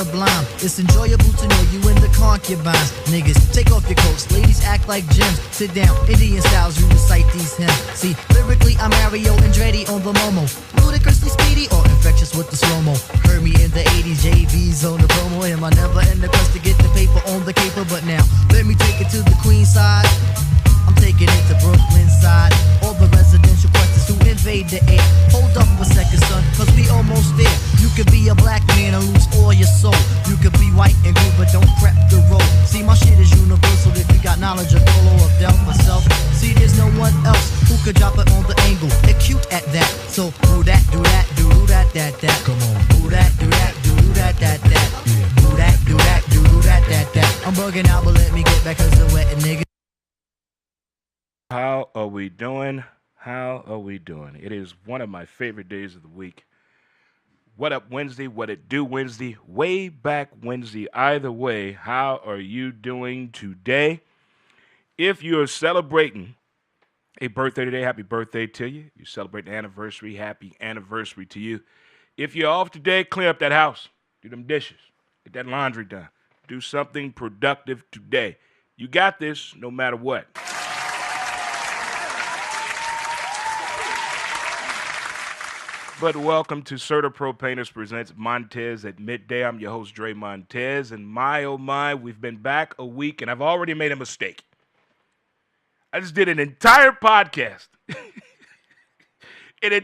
sublime. It's enjoyable to know you in the concubines. Niggas, take off your coats. Ladies act like gems. Sit down, Indian styles, you recite these hymns. See, lyrically, I'm Mario Andretti on the Momo. Ludicrously speedy or infectious with the slow-mo. Heard me in the 80s, JV's on the promo. Am I never in the quest to get the paper on the caper? But now, let me take it to the Queen side. I'm taking it to Brooklyn side. All the residential questions who invade the air. Hold up a second, son, cause we almost there. You could be a black man and lose all your soul. You could be white and good, but don't prep the road. See, my shit is universal if you got knowledge of Dolo or Del myself. See, there's no one else who could drop it on the angle. They're cute at that. So, do that, do that, do that, that. Come on. Do that, do that, do that, that. Yeah. Do that, do that, do that, that. I'm bugging out, but let me get back cause the wet nigga. How are we doing? How are we doing? It is one of my favorite days of the week. What up Wednesday? What it do Wednesday? Way back Wednesday. Either way, how are you doing today? If you're celebrating a birthday today, happy birthday to you. You're celebrating an anniversary, happy anniversary to you. If you're off today, clean up that house. Do them dishes. Get that laundry done. Do something productive today. You got this no matter what. But welcome to Serta Pro Painters presents Montes at Midday. I'm your host, Dre Montes, and my, oh my, we've been back a week, and I've already made a mistake. I just did an entire podcast. And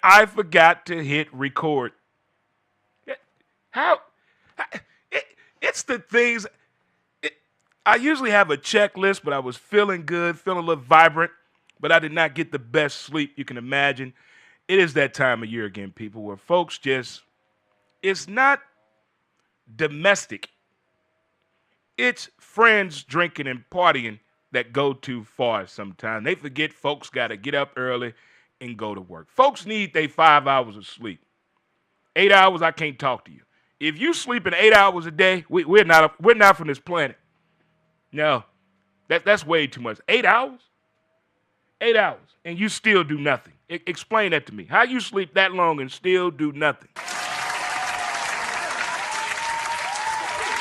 I forgot to hit record. It's the things, I usually have a checklist, but I was feeling good, feeling a little vibrant. But I did not get the best sleep you can imagine. It is that time of year again, people, where folks just, it's not domestic. It's friends drinking and partying that go too far sometimes. They forget folks got to get up early and go to work. Folks need their 5 hours of sleep. 8 hours, I can't talk to you. If you sleeping 8 hours a day, we're not from this planet. No, that's way too much. 8 hours? 8 hours, and you still do nothing. Explain that to me. How you sleep that long and still do nothing?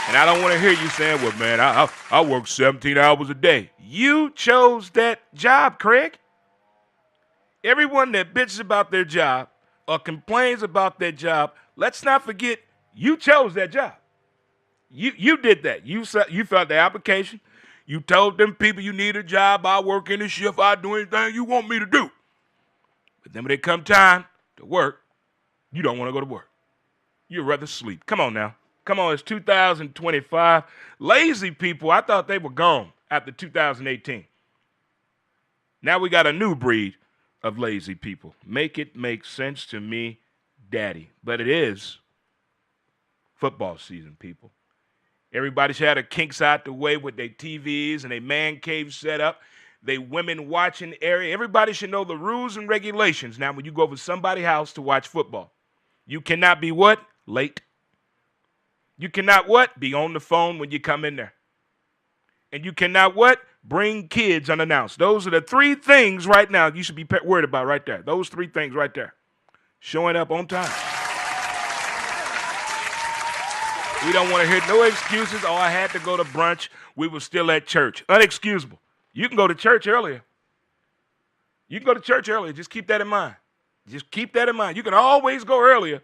And I don't want to hear you saying, well, man, I work 17 hours a day. You chose that job, Craig. Everyone that bitches about their job or complains about their job, let's not forget you chose that job. You did that. You filled the application. You told them people you need a job, I'll work in the shift, I'll do anything you want me to do. But then when it come time to work, you don't want to go to work. You'd rather sleep. Come on now. Come on, it's 2025. Lazy people, I thought they were gone after 2018. Now we got a new breed of lazy people. Make it make sense to me, daddy. But it is football season, people. Everybody should have their kinks out the way with their TVs and their man cave set up, their women watching area. Everybody should know the rules and regulations. Now, when you go over somebody's house to watch football, you cannot be what? Late. You cannot what? Be on the phone when you come in there. And you cannot what? Bring kids unannounced. Those are the three things right now you should be worried about right there. Those three things right there. Showing up on time. We don't want to hear no excuses. Oh, I had to go to brunch. We were still at church. Unexcusable. You can go to church earlier. Just keep that in mind. Just keep that in mind. You can always go earlier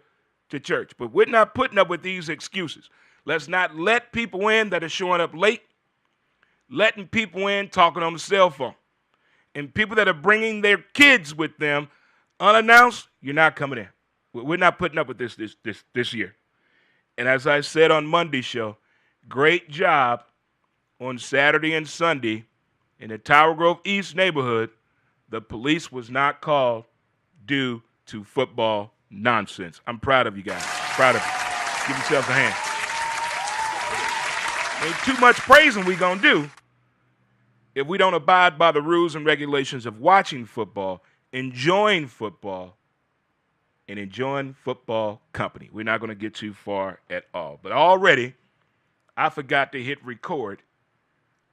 to church, but we're not putting up with these excuses. Let's not let people in that are showing up late, letting people in talking on the cell phone, and people that are bringing their kids with them unannounced. You're not coming in. We're not putting up with this year. And as I said on Monday's show, great job on Saturday and Sunday in the Tower Grove East neighborhood. The police was not called due to football nonsense. I'm proud of you guys. Proud of you. Give yourselves a hand. Ain't too much praising we gonna do if we don't abide by the rules and regulations of watching football, enjoying football, and enjoying football company. We're not going to get too far at all. But already, I forgot to hit record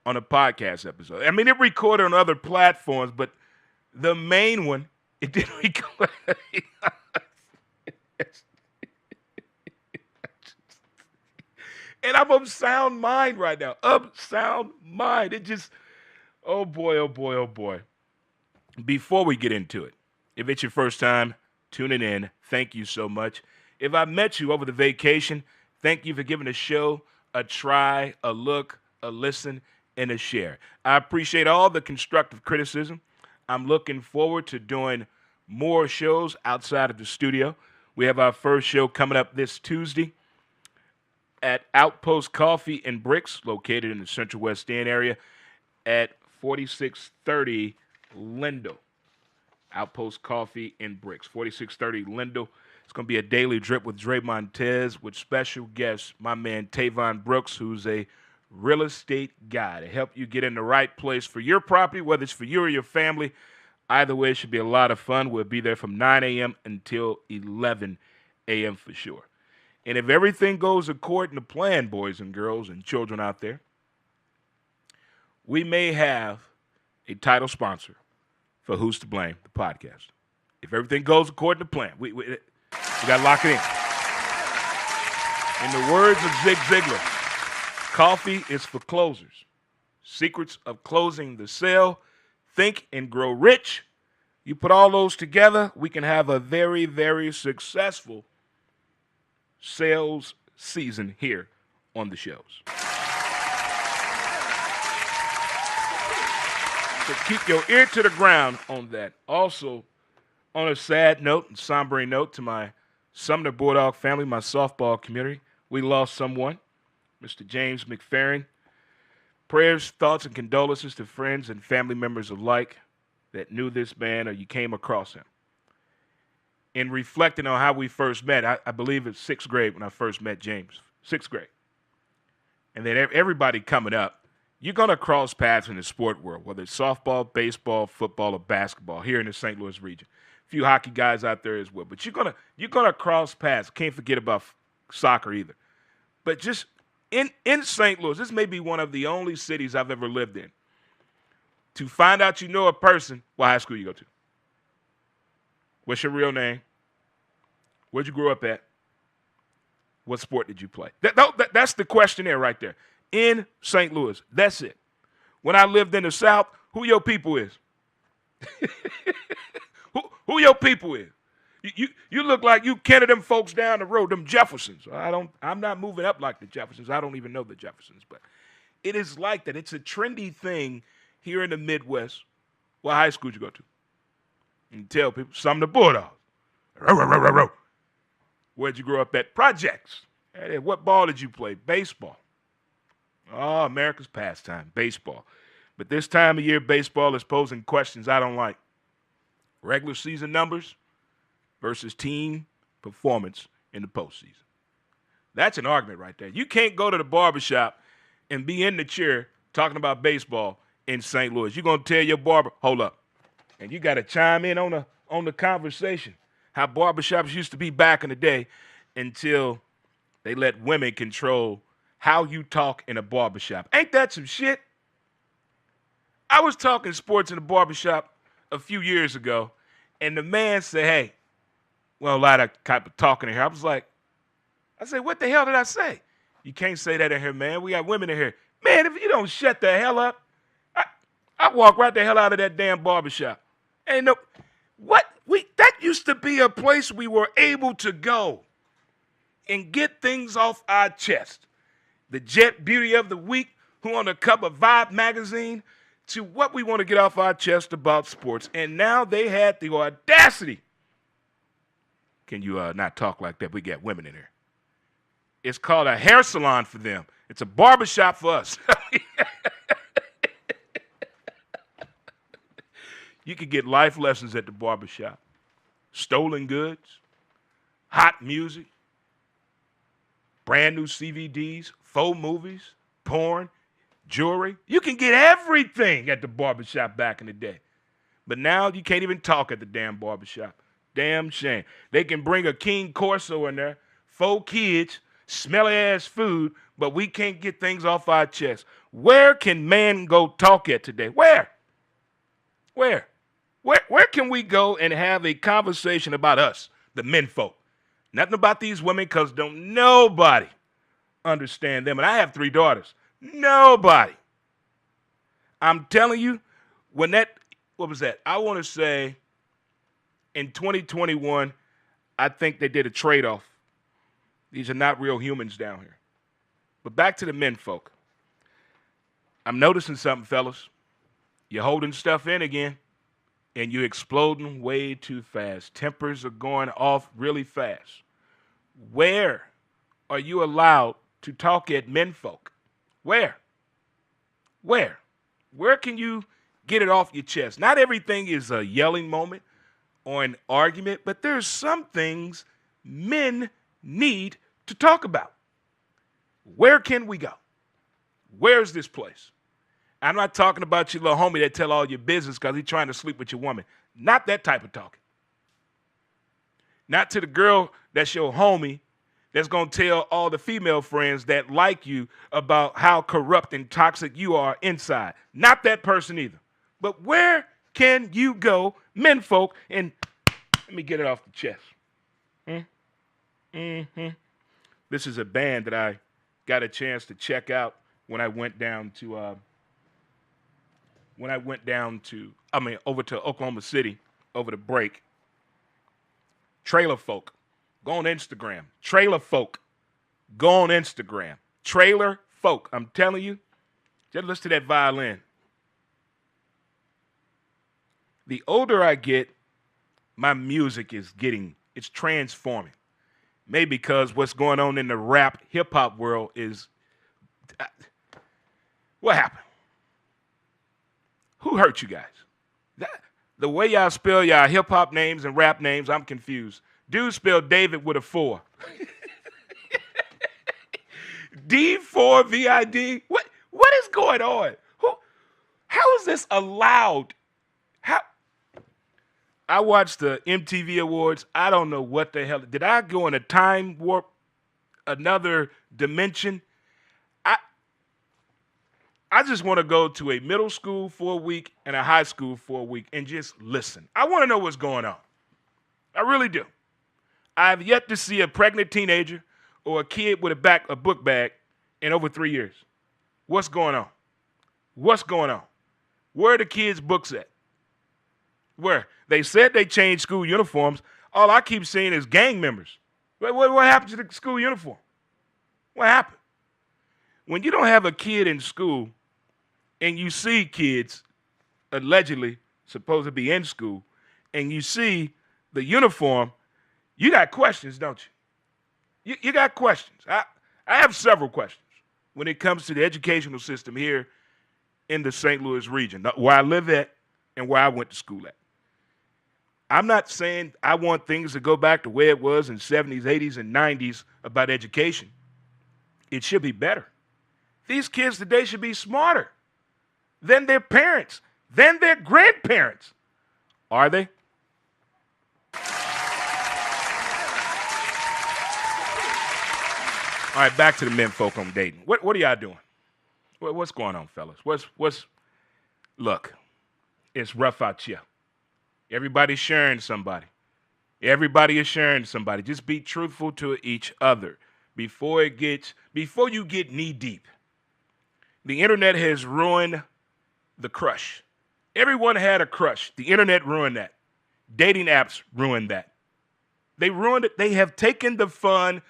on a podcast episode. I mean, it recorded on other platforms, but the main one, it didn't record. And I'm of sound mind right now. Of sound mind. It just, oh boy, oh boy, oh boy. Before we get into it, if it's your first time tuning in, thank you so much. If I met you over the vacation, thank you for giving the show a try, a look, a listen, and a share. I appreciate all the constructive criticism. I'm looking forward to doing more shows outside of the studio. We have our first show coming up this Tuesday at Outpost Coffee and Bricks, located in the Central West End area at 4630 Lindell. Outpost Coffee and Bricks, 4630 Lindell. It's going to be a daily drip with Dre Montes with special guest, my man Tavon Brooks, who's a real estate guy to help you get in the right place for your property, whether it's for you or your family. Either way, it should be a lot of fun. We'll be there from 9 a.m. until 11 a.m. for sure. And if everything goes according to plan, boys and girls and children out there, we may have a title sponsor for Who's to Blame, the podcast. If everything goes according to plan, we got to lock it in. In the words of Zig Ziglar, coffee is for closers. Secrets of closing the sale. Think and grow rich. You put all those together, we can have a very, very successful sales season here on the shows. So keep your ear to the ground on that. Also, on a sad note and somber note to my Sumner Bulldog family, my softball community, we lost someone, Mr. James McFerrin. Prayers, thoughts, and condolences to friends and family members alike that knew this man or you came across him. In reflecting on how we first met, I believe it's sixth grade when I first met James, sixth grade. And then everybody coming up, you're going to cross paths in the sport world, whether it's softball, baseball, football, or basketball here in the St. Louis region. A few hockey guys out there as well. But you're gonna cross paths. Can't forget about soccer either. But just in St. Louis, this may be one of the only cities I've ever lived in. To find out you know a person, what high school you go to? What's your real name? Where'd you grow up at? What sport did you play? That's the questionnaire right there. In St. Louis. That's it. When I lived in the South, who your people is? who your people is? You look like you Kenny them folks down the road, them Jeffersons. I'm not moving up like the Jeffersons. I don't even know the Jeffersons, but it is like that. It's a trendy thing here in the Midwest. What high school did you go to? You can tell people, some of the Bulldogs. Where'd you grow up at? Projects. Hey, what ball did you play? Baseball. Oh, America's pastime, baseball. But this time of year, baseball is posing questions I don't like. Regular season numbers versus team performance in the postseason. That's an argument right there. You can't go to the barbershop and be in the chair talking about baseball in St. Louis. You're going to tell your barber, hold up. And you got to chime in on the conversation. How barbershops used to be back in the day until they let women control how you talk in a barbershop. Ain't that some shit? I was talking sports in a barbershop a few years ago, and the man said, hey, well, a lot of type of talking in here. I said, what the hell did I say? You can't say that in here, man. We got women in here. Man, if you don't shut the hell up, I walk right the hell out of that damn barbershop. Ain't no, that used to be a place we were able to go and get things off our chest. The Jet Beauty of the Week, who on the cover of Vibe magazine, to what we want to get off our chest about sports. And now they had the audacity. Can you not talk like that? We got women in here. It's called a hair salon for them. It's a barbershop for us. You could get life lessons at the barbershop. Stolen goods, hot music, brand new CVDs, faux movies, porn, jewelry. You can get everything at the barbershop back in the day. But now you can't even talk at the damn barbershop. Damn shame. They can bring a King Corso in there, 4 kids, smelly ass food, but we can't get things off our chest. Where can man go talk at today? Where can we go and have a conversation about us, the men folk? Nothing about these women, because don't nobody understand them. And I have 3 daughters. Nobody. I'm telling you, when what was that? I want to say in 2021, I think they did a trade-off. These are not real humans down here. But back to the men folk. I'm noticing something, fellas. You're holding stuff in again, and you're exploding way too fast. Tempers are going off really fast. Where are you allowed to talk at men folk? Where? Where? Where can you get it off your chest? Not everything is a yelling moment or an argument, but there's some things men need to talk about. Where can we go? Where's this place? I'm not talking about your little homie that tell all your business because he's trying to sleep with your woman. Not that type of talking. Not to the girl that's your homie that's going to tell all the female friends that like you about how corrupt and toxic you are inside. Not that person either. But where can you go, men folk, and let me get it off the chest. This is a band that I got a chance to check out when I went down to over to Oklahoma City over the break. Trailer Folk. Go on Instagram. Trailer Folk. Go on Instagram. Trailer Folk. I'm telling you, just listen to that violin. The older I get, my music it's transforming. Maybe because what's going on in the rap hip-hop world is, what happened? Who hurt you guys? The way y'all spell y'all hip-hop names and rap names, I'm confused. Dude spelled David with a 4. D4VID? What is going on? How is this allowed? I watched the MTV Awards. I don't know what the hell. Did I go in a time warp, another dimension? I just want to go to a middle school for a week and a high school for a week and just listen. I want to know what's going on. I really do. I've yet to see a pregnant teenager or a kid with a book bag in over 3 years. What's going on? What's going on? Where are the kids' books at? Where? They said they changed school uniforms. All I keep seeing is gang members. What happened to the school uniform? What happened? When you don't have a kid in school and you see kids allegedly supposed to be in school and you see the uniform, you got questions, don't you? You got questions. I have several questions when it comes to the educational system here in the St. Louis region, where I live at and where I went to school at. I'm not saying I want things to go back to where it was in 70s, 80s, and 90s about education. It should be better. These kids today should be smarter than their parents, than their grandparents. Are they? All right, back to the men folk on dating. What are y'all doing? What's going on, fellas? Look, it's rough out here. Everybody's sharing somebody. Everybody is sharing somebody. Just be truthful to each other before you get knee deep. The internet has ruined the crush. Everyone had a crush. The internet ruined that. Dating apps ruined that. They ruined it. They have taken the fun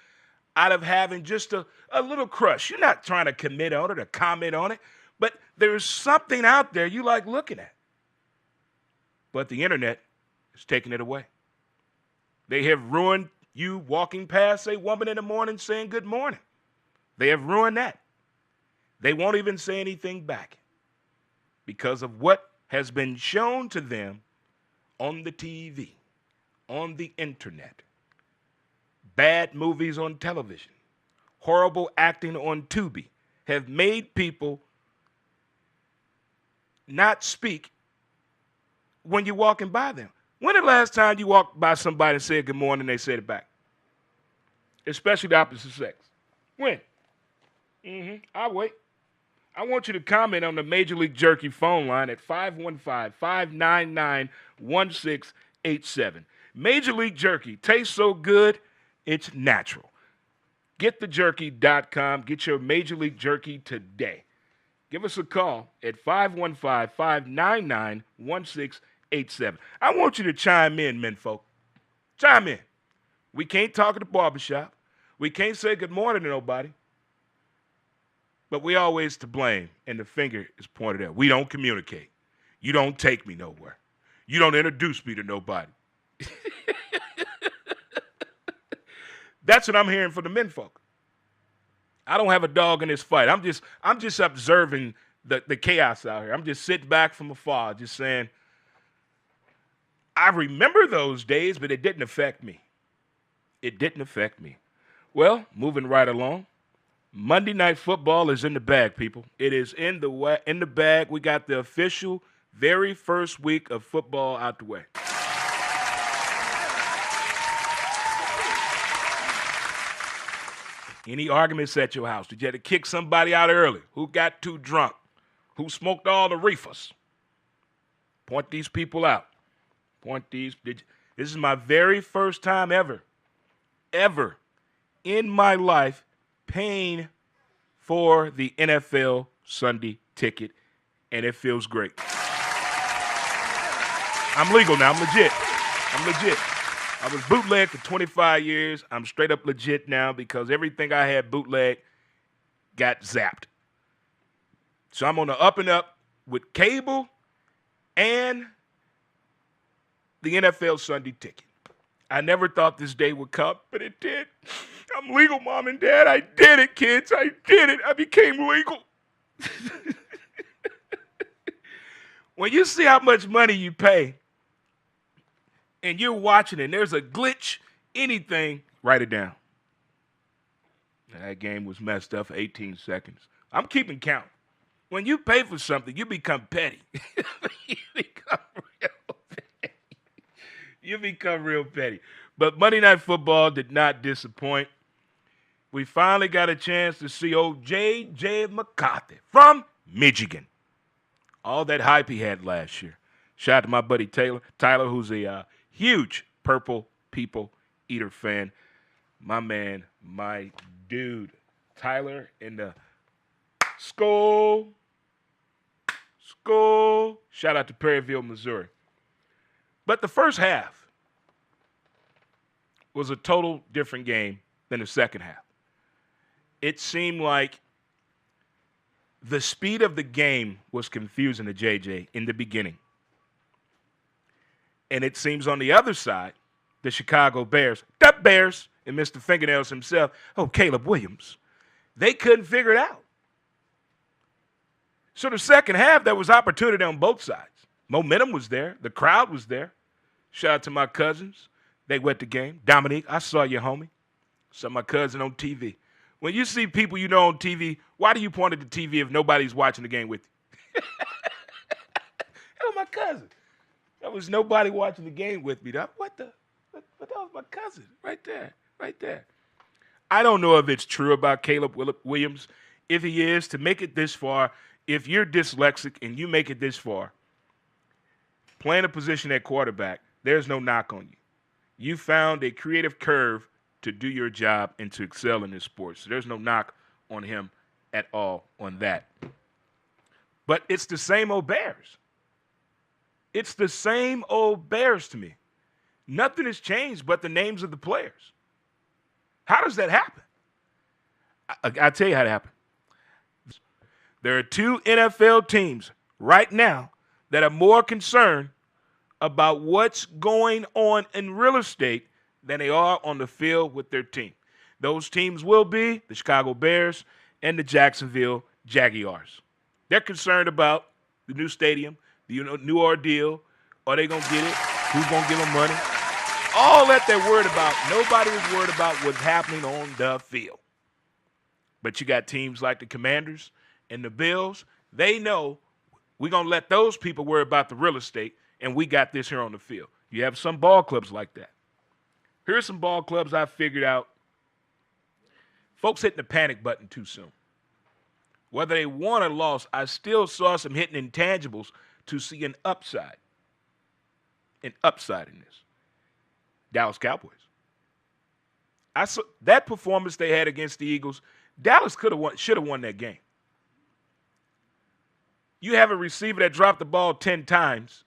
out of having just a little crush. You're not trying to commit on it or comment on it, but there's something out there you like looking at. But the internet is taking it away. They have ruined you walking past a woman in the morning saying good morning. They have ruined that. They won't even say anything back because of what has been shown to them on the TV, on the internet, bad movies on television, horrible acting on Tubi have made people not speak when you're walking by them. When the last time you walked by somebody and said good morning and they said it back? Especially the opposite sex. When? I'll wait. I want you to comment on the Major League Jerky phone line at 515-599-1687. Major League Jerky tastes so good, it's natural. GetTheJerky.com. Get your Major League Jerky today. Give us a call at 515-599-1687. I want you to chime in, menfolk. Chime in. We can't talk at the barbershop. We can't say good morning to nobody. But we always to blame, and the finger is pointed at. We don't communicate. You don't take me nowhere. You don't introduce me to nobody. That's what I'm hearing from the menfolk. I don't have a dog in this fight. I'm just observing the chaos out here. I'm just sitting back from afar, just saying, I remember those days, but it didn't affect me. It didn't affect me. Well, moving right along. Monday Night Football is in the bag, people. It is in the bag. We got the official very first week of football out the way. Any arguments at your house? Did you have to kick somebody out early? Who got too drunk? Who smoked all the reefers? Point these people out. This is my very first time ever in my life paying for the NFL Sunday ticket, and it feels great. I'm legal now. I'm legit. I was bootleg for 25 years. I'm straight up legit now because everything I had bootleg got zapped. So I'm on the up and up with cable and the NFL Sunday ticket. I never thought this day would come, but it did. I'm legal, Mom and Dad. I did it, kids. I did it. I became legal. When you see how much money you pay and you're watching it and there's a glitch, anything, write it down. That game was messed up for 18 seconds. I'm keeping count. When you pay for something, you become petty. You become real petty. But Monday Night Football did not disappoint. We finally got a chance to see old J.J. McCarthy from Michigan. All that hype he had last year. Shout out to my buddy Tyler, who's a huge Purple People Eater fan. My man, my dude, Tyler in the Skull. Shout out to Perryville, Missouri. But the first half was a total different game than the second half. It seemed like the speed of the game was confusing to JJ in the beginning. And it seems on the other side, the Chicago Bears, and Mr. Fingernails himself, Caleb Williams, they couldn't figure it out. So the second half, there was opportunity on both sides. Momentum was there. The crowd was there. Shout out to my cousins. They went the game. Dominique, I saw you, homie. Saw my cousin on TV. When you see people you know on TV, why do you point at the TV if nobody's watching the game with you? That was my cousin. There was nobody watching the game with me. But that was my cousin right there. I don't know if it's true about Caleb Williams. If he is, to make it this far, if you're dyslexic and you make it this far, playing a position at quarterback, there's no knock on you. You found a creative curve to do your job and to excel in this sport. So there's no knock on him at all on that. But it's the same old Bears. It's the same old Bears to me. Nothing has changed but the names of the players. How does that happen? I'll tell you how it happened. There are two NFL teams right now that are more concerned about what's going on in real estate than they are on the field with their team. Those teams will be the Chicago Bears and the Jacksonville Jaguars. They're concerned about the new stadium, the new ordeal. Are they going to get it? Who's going to give them money? All that they're worried about. Nobody is worried about what's happening on the field. But you got teams like the Commanders and the Bills. They know we're going to let those people worry about the real estate, and we got this here on the field. You have some ball clubs like that. Here's some ball clubs I figured out. Folks hitting the panic button too soon. Whether they won or lost, I still saw some hitting intangibles to see an upside. An upside in this. Dallas Cowboys. I saw that performance they had against the Eagles. Dallas should have won that game. You have a receiver that dropped the ball 10 times.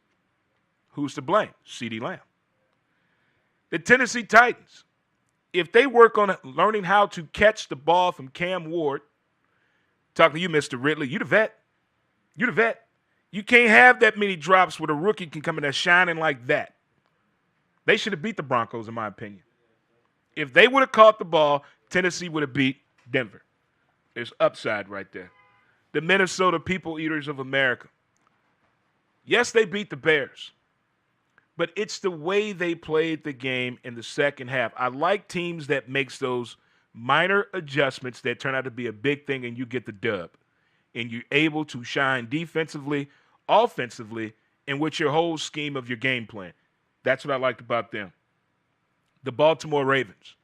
Who's to blame? CeeDee Lamb. The Tennessee Titans, if they work on learning how to catch the ball from Cam Ward, talking to you, Mr. Ridley, you the vet. You the vet. You can't have that many drops where a rookie can come in there shining like that. They should have beat the Broncos, in my opinion. If they would have caught the ball, Tennessee would have beat Denver. There's upside right there. The Minnesota People Eaters of America. Yes, they beat the Bears. But it's the way they played the game in the second half. I like teams that makes those minor adjustments that turn out to be a big thing and you get the dub. And you're able to shine defensively, offensively, and with your whole scheme of your game plan. That's what I liked about them. The Baltimore Ravens.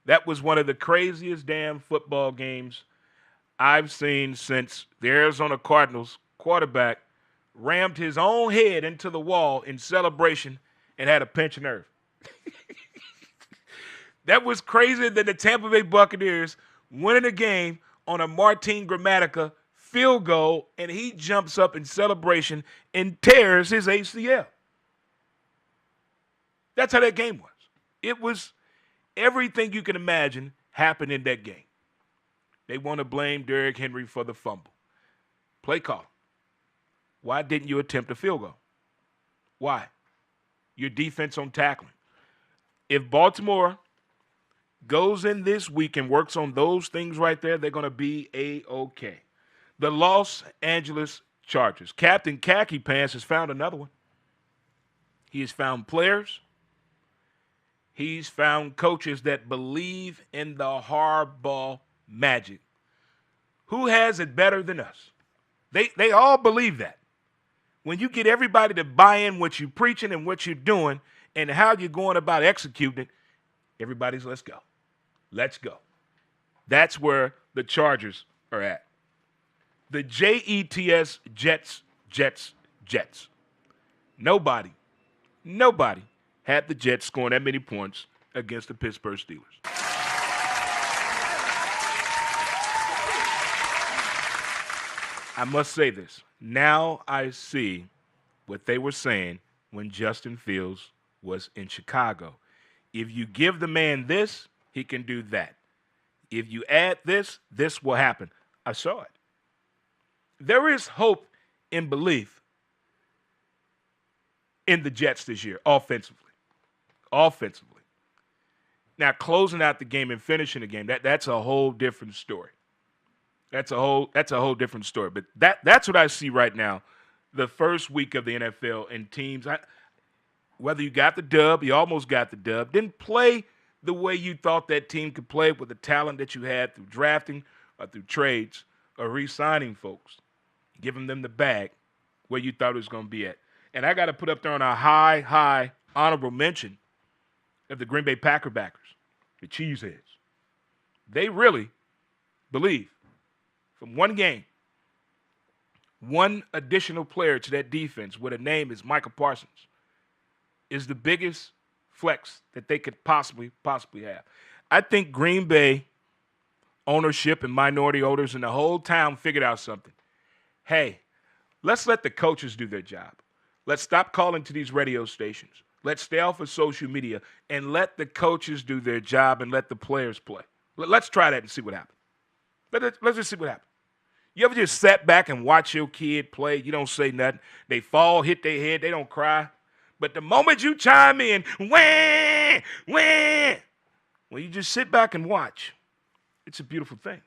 That was one of the craziest damn football games I've seen since the Arizona Cardinals quarterback rammed his own head into the wall in celebration and had a pinch of nerve. That was crazier than the Tampa Bay Buccaneers winning a game on a Martin Gramatica field goal, and he jumps up in celebration and tears his ACL. That's how that game was. It was everything you can imagine happened in that game. They want to blame Derrick Henry for the fumble. Play call. Why didn't you attempt a field goal? Why? Your defense on tackling. If Baltimore goes in this week and works on those things right there, they're going to be A-OK. The Los Angeles Chargers. Captain Khaki Pants has found another one. He has found players. He's found coaches that believe in the hardball magic. Who has it better than us? They all believe that. When you get everybody to buy in what you're preaching and what you're doing and how you're going about executing it, everybody's let's go. Let's go. That's where the Chargers are at. The Jets, Jets. Nobody had the Jets scoring that many points against the Pittsburgh Steelers. I must say this. Now I see what they were saying when Justin Fields was in Chicago. If you give the man this, he can do that. If you add this, this will happen. I saw it. There is hope and belief in the Jets this year, offensively. Now, closing out the game and finishing the game, that's a whole different story. That's a whole different story. But that's what I see right now, the first week of the NFL, and teams, whether you got the dub, you almost got the dub, didn't play the way you thought that team could play with the talent that you had through drafting or through trades or re-signing folks, giving them the bag where you thought it was going to be at. And I got to put up there on a high honorable mention of the Green Bay Packer backers, the Cheeseheads. They really believe from one game, one additional player to that defense with a name is Michael Parsons is the biggest flex that they could possibly have. I think Green Bay ownership and minority owners and the whole town figured out something. Hey, let's let the coaches do their job. Let's stop calling to these radio stations. Let's stay off of social media and let the coaches do their job and let the players play. Let's try that and see what happens. Let's just see what happens. You ever just sat back and watch your kid play? You don't say nothing. They fall, hit their head. They don't cry. But the moment you chime in, wah, when you just sit back and watch, it's a beautiful thing.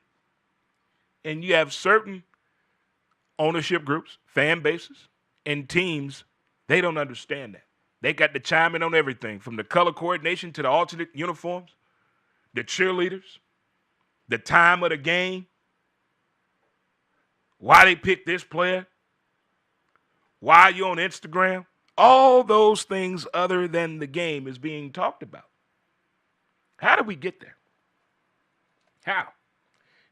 And you have certain ownership groups, fan bases, and teams, they don't understand that. They got to chime in on everything, from the color coordination to the alternate uniforms, the cheerleaders, the time of the game, why they picked this player, why you on Instagram. All those things other than the game is being talked about. How did we get there? How?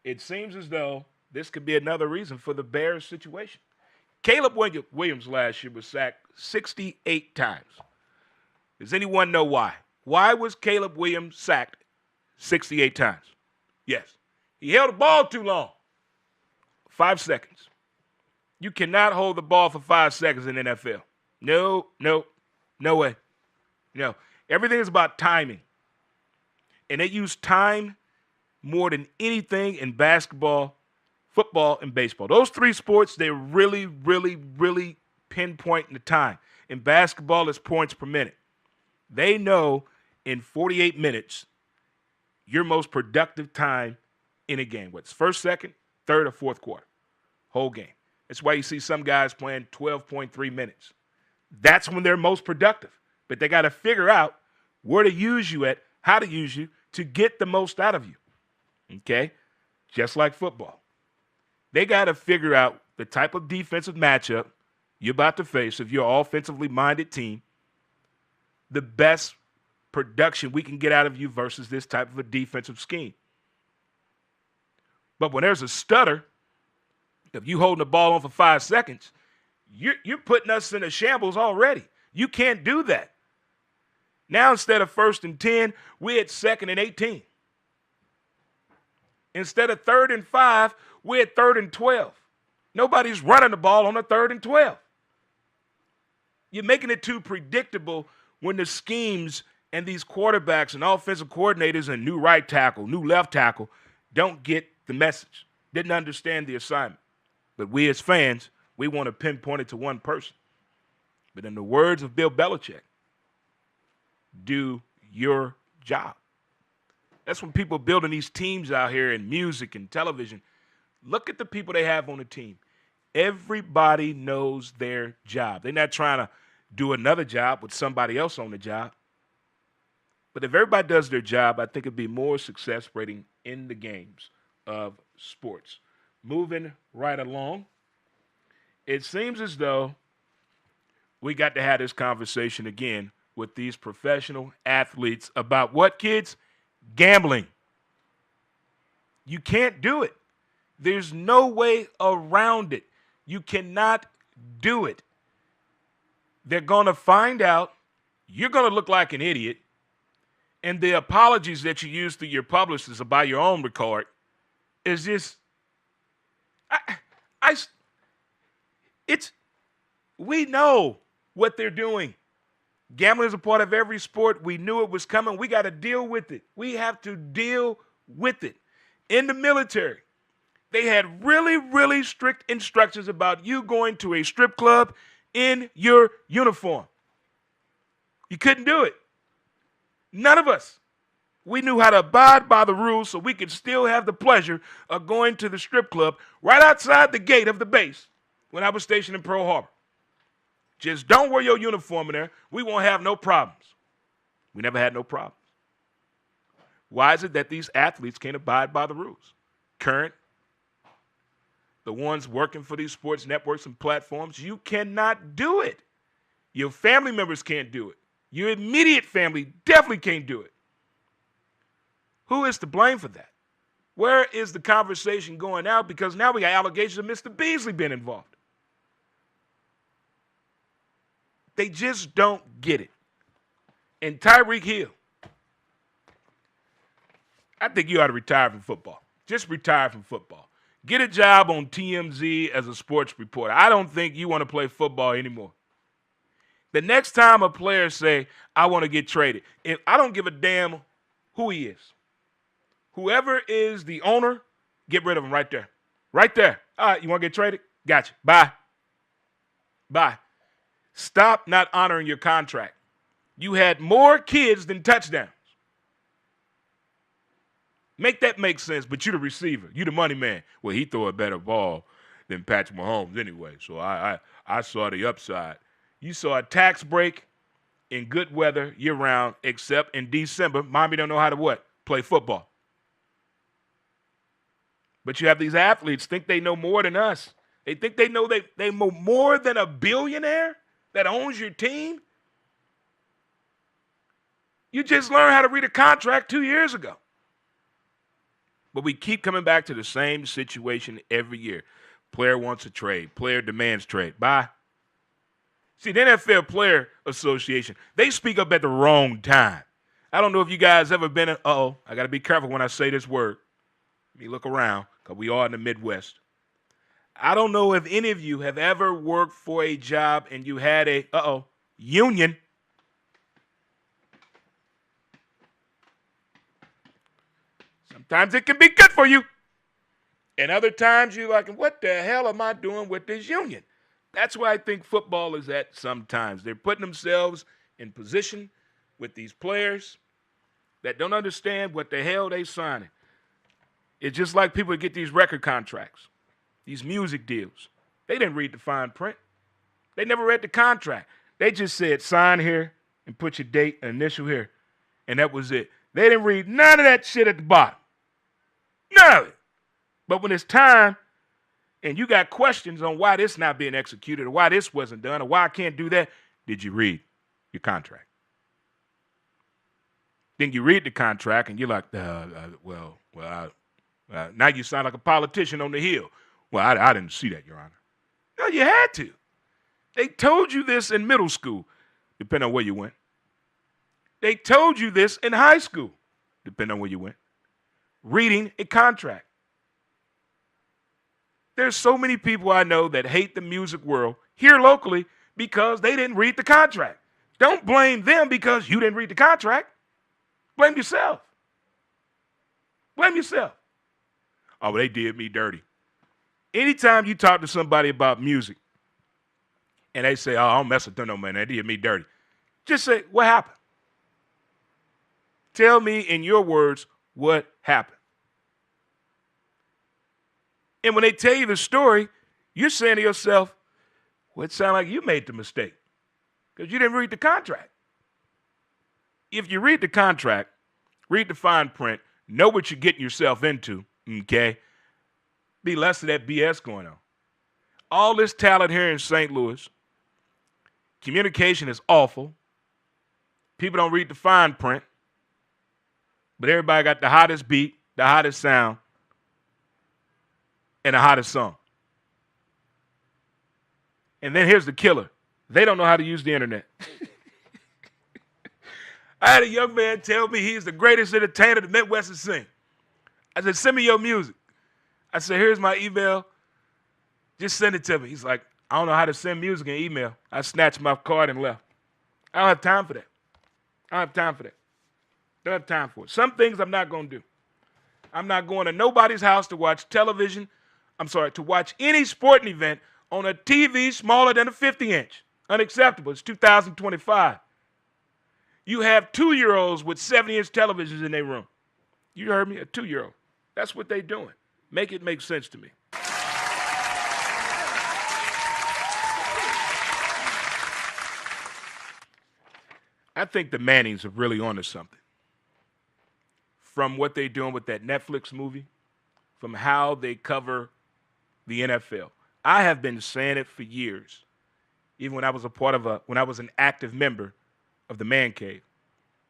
It seems as though this could be another reason for the Bears situation. Caleb Williams last year was sacked 68 times. Does anyone know why? Why was Caleb Williams sacked 68 times. Yes. He held the ball too long. 5 seconds. You cannot hold the ball for 5 seconds in the NFL. No way. No. Everything is about timing. And they use time more than anything in basketball, football, and baseball. Those 3 sports, they really pinpoint the time. In basketball, it's points per minute. They know in 48 minutes your most productive time in a game. What's first, second, third, or fourth quarter? Whole game. That's why you see some guys playing 12.3 minutes. That's when they're most productive. But they got to figure out where to use you at, how to use you to get the most out of you. Okay? Just like football. They got to figure out the type of defensive matchup you're about to face if you're an offensively minded team, the best production we can get out of you versus this type of a defensive scheme. But when there's a stutter, if you holding the ball on for 5 seconds, you're putting us in a shambles already. You can't do that. Now instead of 1st and 10, we're at 2nd and 18. Instead of 3rd and 5, we're at 3rd and 12. Nobody's running the ball on a 3rd and 12. You're making it too predictable when the schemes and these quarterbacks and offensive coordinators and new right tackle, new left tackle don't get the message, didn't understand the assignment. But we as fans, we want to pinpoint it to one person. But in the words of Bill Belichick, do your job. That's when people building these teams out here in music and television. Look at the people they have on the team. Everybody knows their job. They're not trying to do another job with somebody else on the job. But if everybody does their job, I think it'd be more success rating in the games of sports. Moving right along, it seems as though we got to have this conversation again with these professional athletes about what, kids? Gambling. You can't do it. There's no way around it. You cannot do it. They're going to find out. You're going to look like an idiot. And the apologies that you use to your publishers about your own record is just, we know what they're doing. Gambling is a part of every sport. We knew it was coming. We got to deal with it. We have to deal with it. In the military, they had really strict instructions about you going to a strip club in your uniform. You couldn't do it. None of us. We knew how to abide by the rules so we could still have the pleasure of going to the strip club right outside the gate of the base when I was stationed in Pearl Harbor. Just don't wear your uniform in there. We won't have no problems. We never had no problems. Why is it that these athletes can't abide by the rules? Current, the ones working for these sports networks and platforms, you cannot do it. Your family members can't do it. Your immediate family definitely can't do it. Who is to blame for that? Where is the conversation going out? Because now we got allegations of Mr. Beasley being involved. They just don't get it. And Tyreek Hill, I think you ought to retire from football. Just retire from football. Get a job on TMZ as a sports reporter. I don't think you want to play football anymore. The next time a player say, I want to get traded, if I don't give a damn who he is. Whoever is the owner, get rid of him right there. Right there. All right, you want to get traded? Gotcha. Bye. Bye. Stop not honoring your contract. You had more kids than touchdowns. Make that make sense, but you the receiver. You the money man. Well, he throw a better ball than Patrick Mahomes anyway, so I saw the upside. You saw a tax break in good weather year-round, except in December. Miami don't know how to what? Play football. But you have these athletes think they know more than us. They think they know they know more than a billionaire that owns your team. You just learned how to read a contract 2 years ago. But we keep coming back to the same situation every year. Player wants a trade. Player demands trade. Bye. See, the NFL Player Association, they speak up at the wrong time. I don't know if you guys ever been in, I got to be careful when I say this word. Let me look around because we are in the Midwest. I don't know if any of you have ever worked for a job and you had a, union. Sometimes it can be good for you. And other times you're like, what the hell am I doing with this union? That's where I think football is at sometimes. They're putting themselves in position with these players that don't understand what the hell they signing. It's just like people that get these record contracts, these music deals. They didn't read the fine print. They never read the contract. They just said sign here and put your date and initial here. And that was it. They didn't read none of that shit at the bottom. None of it. But when it's time and you got questions on why this not being executed or why this wasn't done or why I can't do that, did you read your contract? Then you read the contract and you're like, now you sound like a politician on the Hill. Well, I didn't see that, Your Honor. No, you had to. They told you this in middle school, depending on where you went. They told you this in high school, depending on where you went. Reading a contract. There's so many people I know that hate the music world here locally because they didn't read the contract. Don't blame them because you didn't read the contract. Blame yourself. Blame yourself. Oh, well, they did me dirty. Anytime you talk to somebody about music and they say, oh, I don't mess with them no man, they did me dirty. Just say, what happened? Tell me in your words what happened. And when they tell you the story, you're saying to yourself, well, it sounds like you made the mistake because you didn't read the contract. If you read the contract, read the fine print, know what you're getting yourself into, okay? Be less of that BS going on. All this talent here in St. Louis, communication is awful. People don't read the fine print, but everybody got the hottest beat, the hottest sound, and the hottest song. And then here's the killer. They don't know how to use the internet. I had a young man tell me he's the greatest entertainer the Midwest has seen. I said, send me your music. I said, here's my email. Just send it to me. He's like, I don't know how to send music in email. I snatched my card and left. I don't have time for that. I don't have time for that. Don't have time for it. Some things I'm not going to do. I'm not going to nobody's house to watch television. To watch any sporting event on a TV smaller than a 50-inch. Unacceptable. It's 2025. You have 2-year-olds with 70-inch televisions in their room. You heard me? A 2-year-old. That's what they're doing. Make it make sense to me. I think the Mannings are really onto something. From what they're doing with that Netflix movie, from how they cover the NFL. I have been saying it for years, even when I was when I was an active member of the Man Cave,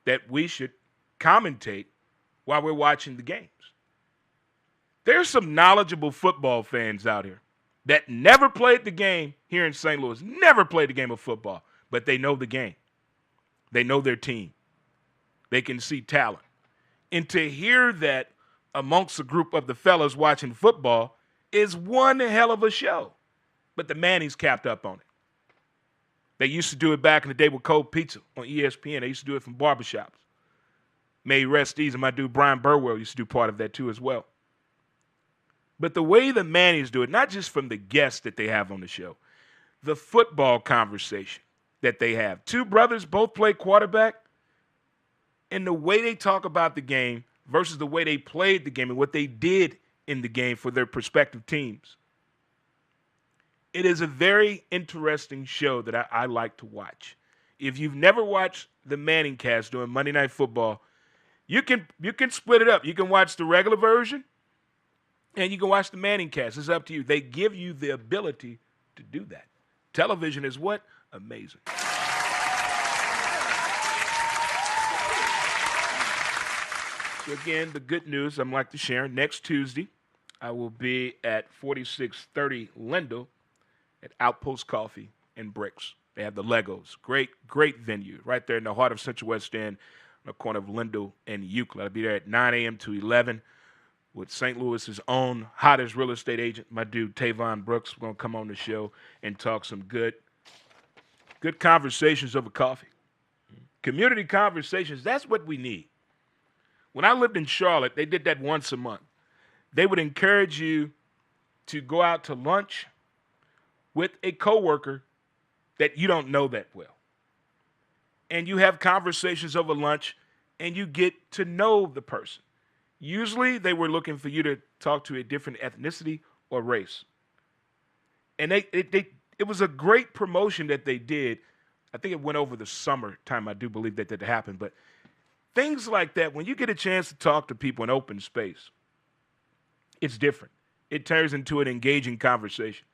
that we should commentate while we're watching the games. There's some knowledgeable football fans out here that never played the game here in St. Louis, never played the game of football, but they know the game. They know their team. They can see talent. And to hear that amongst a group of the fellas watching football is one hell of a show. But the Mannings capped up on it. They used to do it back in the day with Cold Pizza on ESPN. They used to do it from barbershops. May rest easy. My dude Brian Burwell used to do part of that too as well. But the way the Mannings do it, not just from the guests that they have on the show, the football conversation that they have. Two brothers both play quarterback, and the way they talk about the game versus the way they played the game and what they did in the game for their respective teams. It is a very interesting show that I like to watch. If you've never watched the Manning cast doing Monday Night Football, you can split it up. You can watch the regular version, and you can watch the Manning cast. It's up to you. They give you the ability to do that. Television is what? Amazing. So again, the good news I'd like to share, next Tuesday, I will be at 4630 Lindell at Outpost Coffee and Bricks. They have the Legos. Great, great venue right there in the heart of Central West End, the corner of Lindell and Euclid. I'll be there at 9 a.m. to 11 with St. Louis's own hottest real estate agent, my dude Tavon Brooks. We're going to come on the show and talk some good conversations over coffee. Community conversations, that's what we need. When I lived in Charlotte, they did that once a month. They would encourage you to go out to lunch with a coworker that you don't know that well. And you have conversations over lunch, and you get to know the person. Usually, they were looking for you to talk to a different ethnicity or race. And it was a great promotion that they did. I think it went over the summertime. I do believe that happened. But things like that, when you get a chance to talk to people in open space, it's different. It turns into an engaging conversation.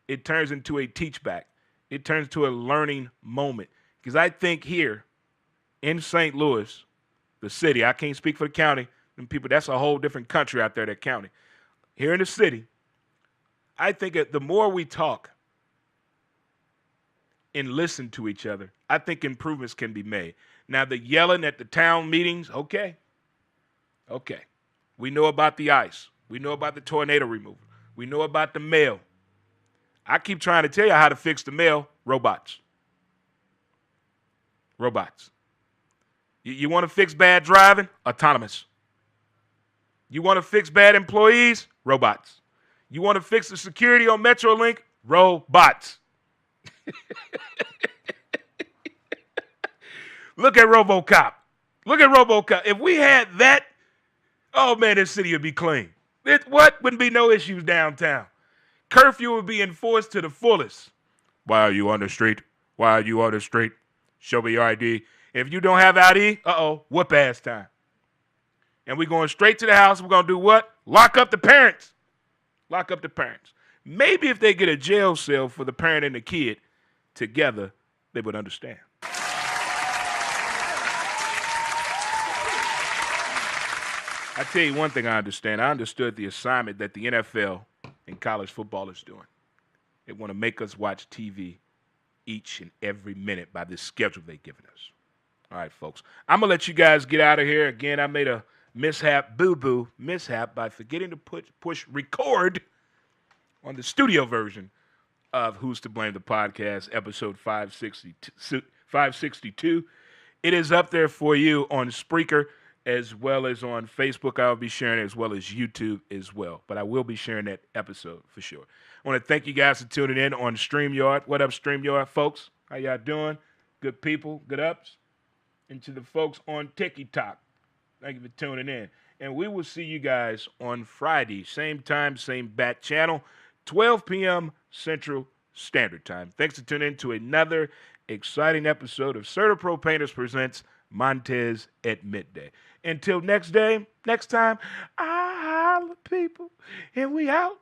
It turns into a teach back. It turns to a learning moment. Because I think here in St. Louis, the city, I can't speak for the county, and people, that's a whole different country out there, that county. Here in the city, I think that the more we talk and listen to each other, I think improvements can be made. Now, the yelling at the town meetings, okay. We know about the ice. We know about the tornado removal. We know about the mail. I keep trying to tell you how to fix the mail. Robots. You want to fix bad driving? Autonomous. You want to fix bad employees? Robots. You want to fix the security on MetroLink? Robots. Look at RoboCop. If we had that, oh man, this city would be clean. Wouldn't be no issues downtown. Curfew would be enforced to the fullest. Why are you on the street? Show me your ID. If you don't have ID, whoop ass time. And we're going straight to the house. We're going to do what? Lock up the parents. Maybe if they get a jail cell for the parent and the kid together, they would understand. I tell you one thing I understand. I understood the assignment that the NFL and college football is doing. They want to make us watch TV each and every minute by this schedule they've given us. All right, folks. I'm going to let you guys get out of here. Again, I made a mishap by forgetting to push record on the studio version of Who's to Blame the Podcast, episode 562. It is up there for you on Spreaker as well as on Facebook. I'll be sharing it as well as YouTube as well. But I will be sharing that episode for sure. I want to thank you guys for tuning in on StreamYard. What up, StreamYard, folks? How y'all doing? Good people, good ups. And to the folks on TikTok, thank you for tuning in. And we will see you guys on Friday, same time, same bat channel, 12 p.m. Central Standard Time. Thanks for tuning in to another exciting episode of Certapro Painters Presents Montes at Midday. Until next time, I holla people, and we out.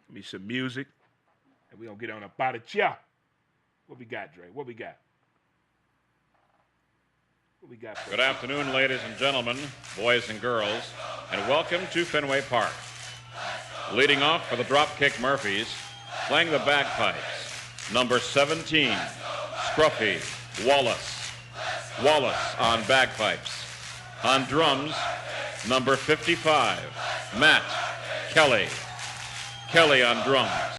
Give me some music, and we gonna get on up out of ya. What we got, Dre? What we got? Good afternoon, ladies and gentlemen, boys and girls, and welcome to Fenway Park. Leading off for the Dropkick Murphys, playing the bagpipes, number 17, Scruffy Wallace. Wallace on bagpipes. On drums, number 55, Matt Kelly. Kelly on drums.